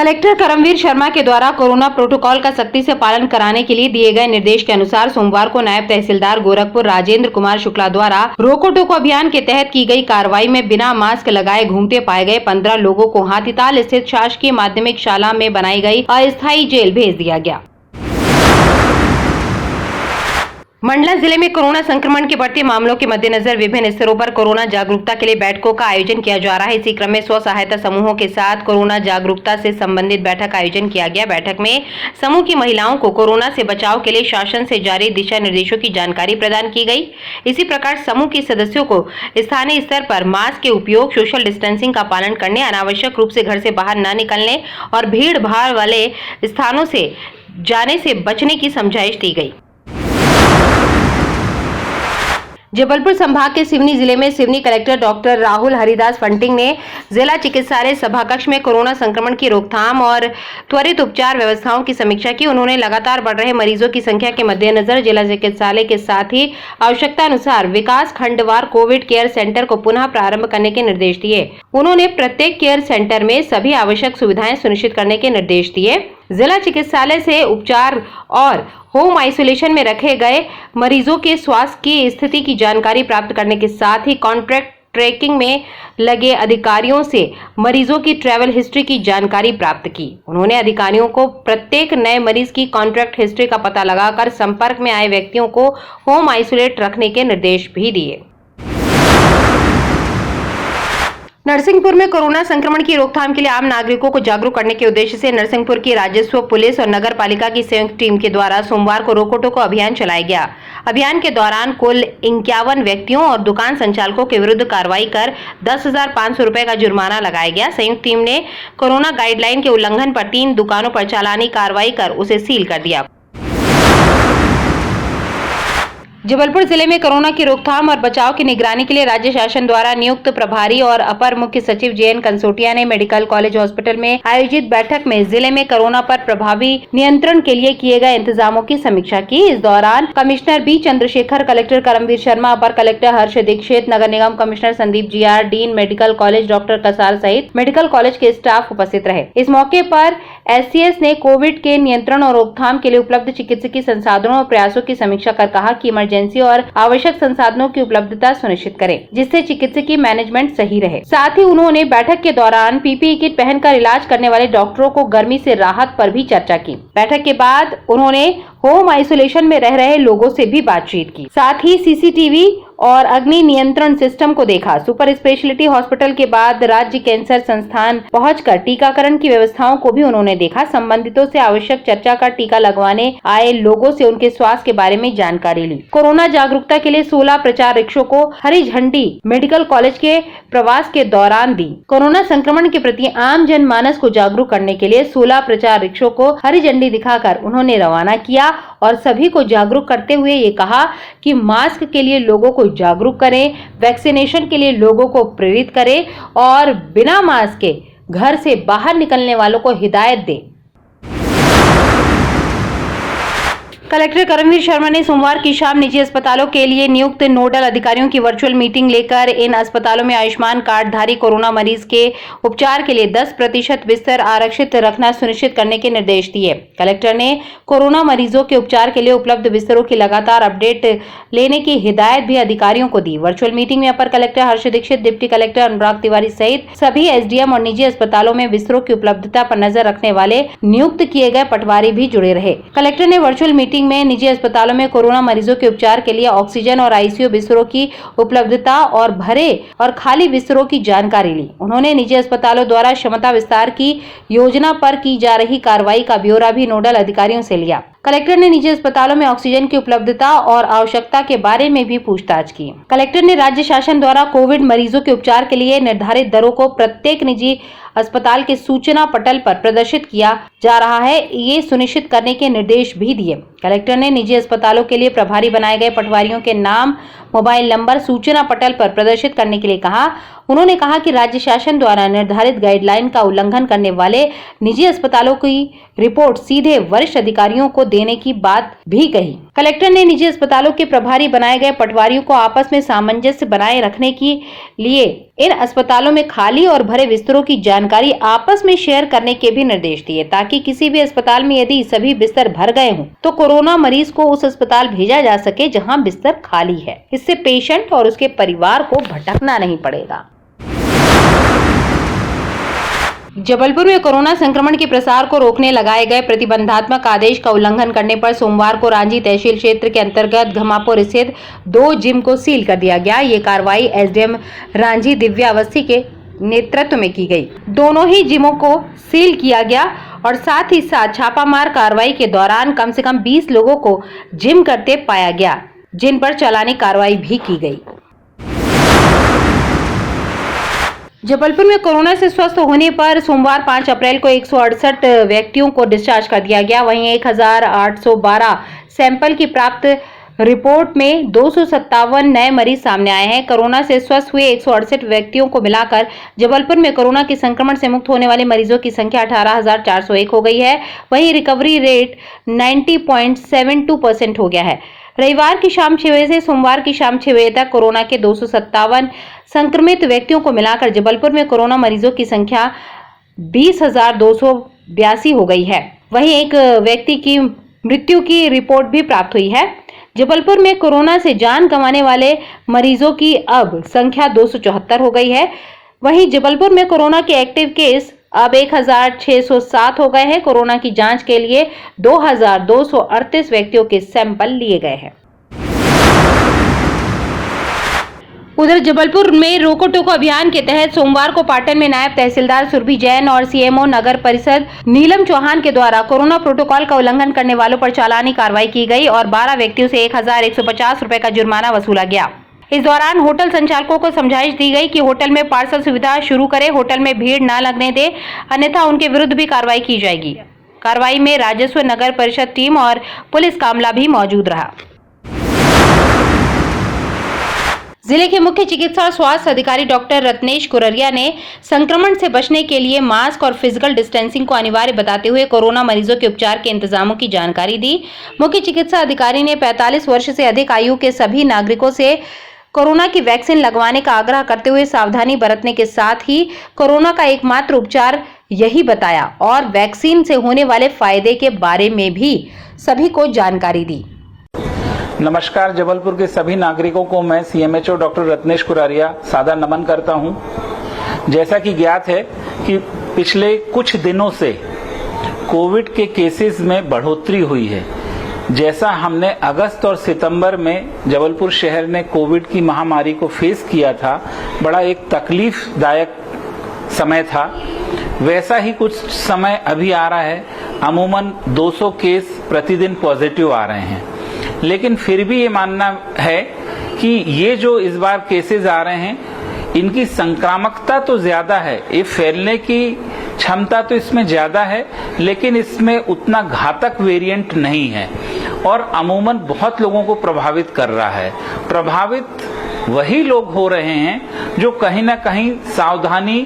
Collector Karamveer Sharma के द्वारा corona protocol का सख्ती से पालन कराने के लिए दिए गए निर्देश के अनुसार सोमवार को नायब तहसीलदार गोरखपुर राजेंद्र कुमार शुक्ला द्वारा रोको टोको अभियान के तहत की गई कार्रवाई में बिना मास्क लगाए घूमते पाए गए 15 लोगों को हाथीताल स्थित शासकीय माध्यमिक शाला में बनाई गई अस्थायी जेल भेज दिया गया। मंडला जिले में कोरोना संक्रमण के बढ़ते मामलों के मद्देनजर विभिन्न स्तरों पर कोरोना जागरूकता के लिए बैठकों का आयोजन किया जा रहा है। इसी क्रम में स्व सहायता समूहों के साथ कोरोना जागरूकता से संबंधित बैठक का आयोजन किया गया। बैठक में समूह की महिलाओं को कोरोना से बचाव के लिए शासन से जारी दिशा निर्देशों की जानकारी प्रदान की गई। इसी प्रकार समूह के सदस्यों को स्थानीय स्तर पर मास्क के उपयोग, सोशल डिस्टेंसिंग का पालन करने, अनावश्यक रूप से घर से बाहर न निकलने और भीड़ भाड़ वाले स्थानों से जाने से बचने की समझाइश दी गई। जबलपुर संभाग के सिवनी जिले में सिवनी कलेक्टर डॉक्टर राहुल हरिदास फंटिंग ने जिला चिकित्सालय सभाकक्ष में कोरोना संक्रमण की रोकथाम और त्वरित उपचार व्यवस्थाओं की समीक्षा की। उन्होंने लगातार बढ़ रहे मरीजों की संख्या के मद्देनजर जिला चिकित्सालय के साथ ही आवश्यकता अनुसार विकास खंडवार कोविड केयर सेंटर को पुनः प्रारंभ करने के निर्देश दिए। उन्होंने प्रत्येक केयर सेंटर में सभी आवश्यक सुविधाएं सुनिश्चित करने के निर्देश दिए। जिला चिकित्सालय से उपचार और होम आइसोलेशन में रखे गए मरीजों के स्वास्थ्य की स्थिति की जानकारी प्राप्त करने के साथ ही कॉन्ट्रैक्ट ट्रैकिंग में लगे अधिकारियों से मरीजों की ट्रैवल हिस्ट्री की जानकारी प्राप्त की। उन्होंने अधिकारियों को प्रत्येक नए मरीज की कॉन्ट्रैक्ट हिस्ट्री का पता लगाकर संपर्क में आए व्यक्तियों को होम आइसोलेट रखने के निर्देश भी दिए। नरसिंहपुर में कोरोना संक्रमण की रोकथाम के लिए आम नागरिकों को जागरूक करने के उद्देश्य से नरसिंहपुर की राजस्व, पुलिस और नगर पालिका की संयुक्त टीम के द्वारा सोमवार को रोको टोको अभियान चलाया गया। अभियान के दौरान कुल 51 व्यक्तियों और दुकान संचालकों के विरुद्ध कार्रवाई कर 10,500 रुपए का जुर्माना लगाया गया। संयुक्त टीम ने कोरोना गाइडलाइन के उल्लंघन पर 3 दुकानों पर चालानी कार्रवाई कर उसे सील कर दिया। जबलपुर जिले में कोरोना की रोकथाम और बचाव की निगरानी के लिए राज्य शासन द्वारा नियुक्त प्रभारी और अपर मुख्य सचिव जेएन कंसोटिया ने मेडिकल कॉलेज हॉस्पिटल में आयोजित बैठक में जिले में कोरोना पर प्रभावी नियंत्रण के लिए किए गए इंतजामों की समीक्षा की। इस दौरान commissioner B Chandrashekhar, collector Karamveer Sharma, अपर कलेक्टर हर्ष दीक्षित, नगर निगम commissioner Sandeep GR, dean medical college doctor Kasar सहित मेडिकल कॉलेज के स्टाफ उपस्थित रहे। इस मौके पर एससीएस ने कोविड के नियंत्रण और रोकथाम के लिए उपलब्ध चिकित्सकीय संसाधनों और प्रयासों की समीक्षा कर कहा कि इमरजेंसी और आवश्यक संसाधनों की उपलब्धता सुनिश्चित करें, जिससे चिकित्सकीय मैनेजमेंट सही रहे। साथ ही उन्होंने बैठक के दौरान पीपीई किट पहनकर इलाज करने वाले डॉक्टरों को गर्मी से राहत पर भी चर्चा की। बैठक के बाद उन्होंने होम आइसोलेशन में रह रहे लोगों से भी बातचीत की। साथ ही सीसीटीवी और अग्नि नियंत्रण सिस्टम को देखा। सुपर स्पेशलिटी हॉस्पिटल के बाद राज्य कैंसर संस्थान पहुंचकर टीकाकरण की व्यवस्थाओं को भी उन्होंने देखा। संबंधितों से आवश्यक चर्चा कर टीका लगवाने आए लोगों से उनके स्वास्थ्य के बारे में जानकारी ली। कोरोना जागरूकता के लिए 16 प्रचार रिक्शों को हरी झंडी मेडिकल कॉलेज के प्रवास के दौरान दी। कोरोना संक्रमण के प्रति आम जनमानस को जागरूक करने के लिए 16 प्रचार रिक्शों को हरी झंडी दिखाकर उन्होंने रवाना किया और सभी को जागरूक करते हुए ये कहा कि मास्क के लिए लोगों को जागरूक करें, वैक्सीनेशन के लिए लोगों को प्रेरित करें और बिना मास्क के घर से बाहर निकलने वालों को हिदायत दें। कलेक्टर करमवीर शर्मा ने सोमवार की शाम निजी अस्पतालों के लिए नियुक्त नोडल अधिकारियों की वर्चुअल मीटिंग लेकर इन अस्पतालों में आयुष्मान कार्डधारी कोरोना मरीज के उपचार के लिए 10% बिस्तर आरक्षित रखना सुनिश्चित करने के निर्देश दिए। कलेक्टर ने कोरोना मरीजों के उपचार के लिए उपलब्ध बिस्तरों की लगातार अपडेट लेने की हिदायत भी अधिकारियों को दी। वर्चुअल मीटिंग में अपर collector Harsh Dixit, deputy collector अनुराग तिवारी सहित सभी एसडीएम और निजी अस्पतालों में बिस्तरों की उपलब्धता पर नजर रखने वाले नियुक्त किए गए पटवारी भी जुड़े रहे। कलेक्टर ने वर्चुअल मीटिंग में निजी अस्पतालों में कोरोना मरीजों के उपचार के लिए ऑक्सीजन और आईसीयू बिस्तरों की उपलब्धता और भरे और खाली बिस्तरों की जानकारी ली। उन्होंने निजी अस्पतालों द्वारा क्षमता विस्तार की योजना पर की जा रही कार्रवाई का ब्यौरा भी नोडल अधिकारियों से लिया। कलेक्टर ने निजी अस्पतालों में ऑक्सीजन की उपलब्धता और आवश्यकता के बारे में भी पूछताछ की। कलेक्टर ने राज्य शासन द्वारा कोविड मरीजों के उपचार के लिए निर्धारित दरों को प्रत्येक निजी अस्पताल के सूचना पटल पर प्रदर्शित किया जा रहा है, ये सुनिश्चित करने के निर्देश भी दिए। कलेक्टर ने निजी अस्पतालों के लिए प्रभारी बनाए गए पटवारियों के नाम, मोबाइल नंबर सूचना पटल पर प्रदर्शित करने के लिए कहा। उन्होंने कहा कि राज्य शासन द्वारा निर्धारित गाइडलाइन का उल्लंघन करने वाले निजी अस्पतालों की रिपोर्ट सीधे वरिष्ठ अधिकारियों को देने की बात भी कही। कलेक्टर ने निजी अस्पतालों के प्रभारी बनाए गए पटवारियों को आपस में सामंजस्य बनाए रखने के लिए इन अस्पतालों में खाली और भरे बिस्तरों की जानकारी आपस में शेयर करने के भी निर्देश दिए, ताकि किसी भी अस्पताल में यदि सभी बिस्तर भर गए हों तो कोरोना मरीज को उस अस्पताल भेजा जा सके जहां बिस्तर खाली है। इससे पेशेंट और उसके परिवार को भटकना नहीं पड़ेगा। जबलपुर में कोरोना संक्रमण के प्रसार को रोकने लगाए गए प्रतिबंधात्मक आदेश का उल्लंघन करने पर सोमवार को रांझी तहसील क्षेत्र के अंतर्गत घमापुर स्थित 2 जिम को सील कर दिया गया। ये कार्रवाई एसडीएम रांझी दिव्या अवस्थी के नेतृत्व में की गई। दोनों ही जिमों को सील किया गया और साथ ही साथ छापामार कार्रवाई के दौरान कम से कम 20 लोगों को जिम करते पाया गया, जिन पर चालानी कार्रवाई भी की गई। जबलपुर में कोरोना से स्वस्थ होने पर सोमवार 5 अप्रैल को 168 व्यक्तियों को डिस्चार्ज कर दिया गया। वहीं 1812 सैंपल की प्राप्त रिपोर्ट में 257 नए मरीज सामने आए हैं। कोरोना से स्वस्थ हुए 168 व्यक्तियों को मिलाकर जबलपुर में कोरोना के संक्रमण से मुक्त होने वाले मरीजों की संख्या 18,401 हो गई है। वहीं रिकवरी रेट 90.72% हो गया है। रविवार की शाम 6 बजे से सोमवार की शाम 6 बजे तक कोरोना के 257 संक्रमित व्यक्तियों को मिलाकर जबलपुर में कोरोना मरीजों की संख्या 20,282 हो गई है। वहीं एक व्यक्ति की मृत्यु की रिपोर्ट भी प्राप्त हुई है। जबलपुर में कोरोना से जान गंवाने वाले मरीजों की अब संख्या 274 हो गई है। वहीं जबलपुर में कोरोना के एक्टिव केस अब 1,607 हो गए हैं। कोरोना की जांच के लिए 2,238 व्यक्तियों के सैंपल लिए गए हैं। उधर जबलपुर में रोको टोको अभियान के तहत सोमवार को पाटन में नायब तहसीलदार सुरभि जैन और सीएमओ नगर परिषद नीलम चौहान के द्वारा कोरोना प्रोटोकॉल का उल्लंघन करने वालों पर चालानी कार्रवाई की गई और 12 व्यक्तियों से 1,150 रुपए का जुर्माना वसूला गया। इस दौरान होटल संचालकों को समझाइश दी गई कि होटल में पार्सल सुविधा शुरू करें, होटल में भीड़ न लगने दें, अन्यथा उनके विरुद्ध भी कार्रवाई की जाएगी। कार्रवाई में राजस्व, नगर परिषद टीम और पुलिस का अमला भी मौजूद रहा। जिले के मुख्य चिकित्सा और स्वास्थ्य अधिकारी डॉक्टर रत्नेश कुररिया ने संक्रमण से बचने के लिए मास्क और फिजिकल डिस्टेंसिंग को अनिवार्य बताते हुए कोरोना मरीजों के उपचार के इंतजामों की जानकारी दी। मुख्य चिकित्सा अधिकारी ने 45 वर्ष से अधिक आयु के सभी नागरिकों से कोरोना की वैक्सीन लगवाने का आग्रह करते हुए सावधानी बरतने के साथ ही कोरोना का एकमात्र उपचार यही बताया और वैक्सीन से होने वाले फायदे के बारे में भी सभी को जानकारी दी। नमस्कार, जबलपुर के सभी नागरिकों को मैं सीएमएचओ डॉक्टर रत्नेश कुरारिया सादर नमन करता हूं। जैसा कि ज्ञात है कि पिछले कुछ दिनों से कोविड के केसेस में बढ़ोतरी हुई है। जैसा हमने अगस्त और सितंबर में जबलपुर शहर ने कोविड की महामारी को फेस किया था, बड़ा एक तकलीफदायक समय था, वैसा ही कुछ समय अभी आ रहा है। अमूमन 200 केस प्रतिदिन पॉजिटिव आ रहे हैं, लेकिन फिर भी ये मानना है कि ये जो इस बार केसेस आ रहे हैं, इनकी संक्रामकता तो ज्यादा है, ये फैलने की क्षमता तो इसमें ज्यादा है, लेकिन इसमें उतना घातक वेरिएंट नहीं है और अमूमन बहुत लोगों को प्रभावित कर रहा है। प्रभावित वही लोग हो रहे हैं जो कहीं ना कहीं सावधानी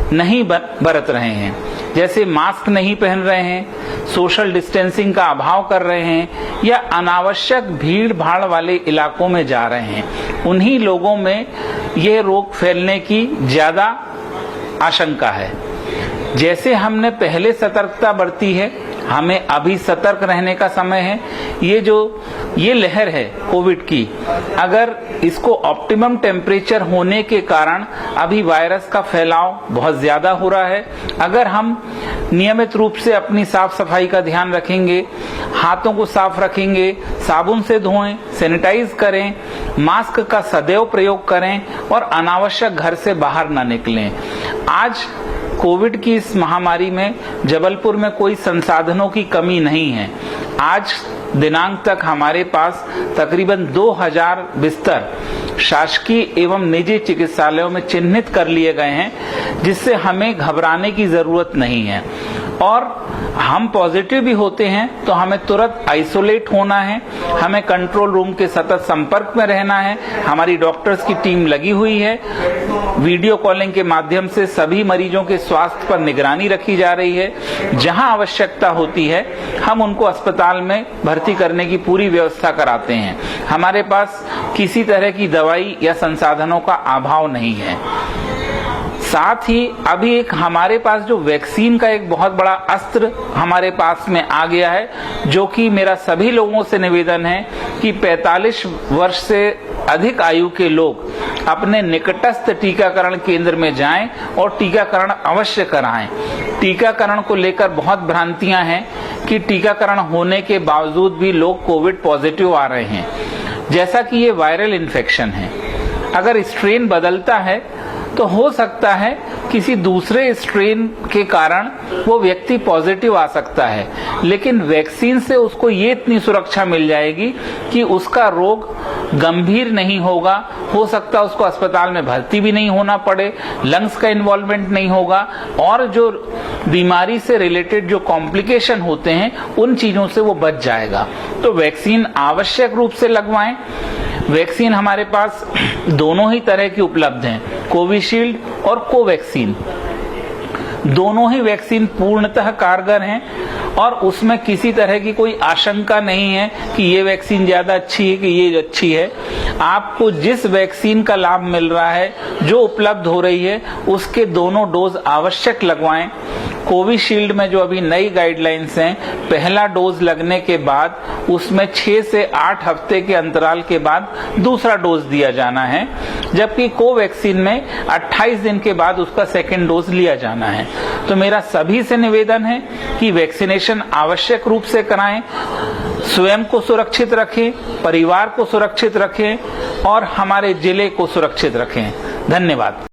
नहीं बरत रहे हैं, जैसे मास्क नहीं पहन रहे हैं, सोशल डिस्टेंसिंग का अभाव कर रहे हैं या अनावश्यक भीड़ भाड़ वाले इलाकों में जा रहे हैं। उन्हीं लोगों में यह रोग फैलने की ज्यादा आशंका है। जैसे हमने पहले सतर्कता बरती है, हमें अभी सतर्क रहने का समय है। ये लहर है कोविड की, अगर इसको ऑप्टिमम टेम्परेचर होने के कारण अभी वायरस का फैलाव बहुत ज्यादा हो रहा है। अगर हम नियमित रूप से अपनी साफ सफाई का ध्यान रखेंगे, हाथों को साफ रखेंगे, साबुन से धोएं, सैनिटाइज करें, मास्क का सदैव प्रयोग करें और अनावश्यक घर से बाहर न निकलें। आज कोविड की इस महामारी में जबलपुर में कोई संसाधनों की कमी नहीं है। आज दिनांक तक हमारे पास तकरीबन 2000 बिस्तर शासकीय एवं निजी चिकित्सालयों में चिन्हित कर लिए गए हैं, जिससे हमें घबराने की जरूरत नहीं है। और हम पॉजिटिव भी होते हैं तो हमें तुरंत आइसोलेट होना है, हमें कंट्रोल रूम के सतत संपर्क में रहना है। हमारी डॉक्टर्स की टीम लगी हुई है, वीडियो कॉलिंग के माध्यम से सभी मरीजों के स्वास्थ्य पर निगरानी रखी जा रही है। जहां आवश्यकता होती है हम उनको अस्पताल में भर्ती करने की पूरी व्यवस्था कराते हैं। हमारे पास किसी तरह की दवाई या संसाधनों का अभाव नहीं है। साथ ही अभी एक हमारे पास जो वैक्सीन का एक बहुत बड़ा अस्त्र हमारे पास में आ गया है, जो कि मेरा सभी लोगों से निवेदन है कि 45 वर्ष से अधिक आयु के लोग अपने निकटस्थ टीकाकरण केंद्र में जाएं और टीकाकरण अवश्य कराएं। टीकाकरण को लेकर बहुत भ्रांतियां हैं कि टीकाकरण होने के बावजूद भी लोग कोविड पॉजिटिव आ रहे हैं। जैसा कि ये वायरल इन्फेक्शन है, अगर स्ट्रेन बदलता है तो हो सकता है किसी दूसरे स्ट्रेन के कारण वो व्यक्ति पॉजिटिव आ सकता है, लेकिन वैक्सीन से उसको ये इतनी सुरक्षा मिल जाएगी कि उसका रोग गंभीर नहीं होगा। हो सकता है उसको अस्पताल में भर्ती भी नहीं होना पड़े, लंग्स का इन्वॉल्वमेंट नहीं होगा, और जो बीमारी से रिलेटेड जो कॉम्प्लिकेशन होते हैं उन चीजों से वो बच जाएगा। तो वैक्सीन आवश्यक रूप से लगवाएं। वैक्सीन हमारे पास दोनों ही तरह की उपलब्ध हैं, कोविशील्ड और कोवैक्सीन। दोनों ही वैक्सीन पूर्णतः कारगर हैं और उसमें किसी तरह की कोई आशंका नहीं है कि ये वैक्सीन ज्यादा अच्छी है कि ये अच्छी है। आपको जिस वैक्सीन का लाभ मिल रहा है, जो उपलब्ध हो रही है, उसके दोनों डोज आवश्यक लगवाएं। कोविशील्ड में जो अभी नई गाइडलाइंस हैं, पहला डोज लगने के बाद उसमें 6 से 8 हफ्ते के अंतराल के बाद दूसरा डोज दिया जाना है, जबकि कोवैक्सीन में 28 दिन के बाद उसका सेकेंड डोज लिया जाना है। तो मेरा सभी से निवेदन है कि वैक्सीनेशन आवश्यक रूप से कराएं, स्वयं को सुरक्षित रखें, परिवार को सुरक्षित रखें और हमारे जिले को सुरक्षित रखें। धन्यवाद।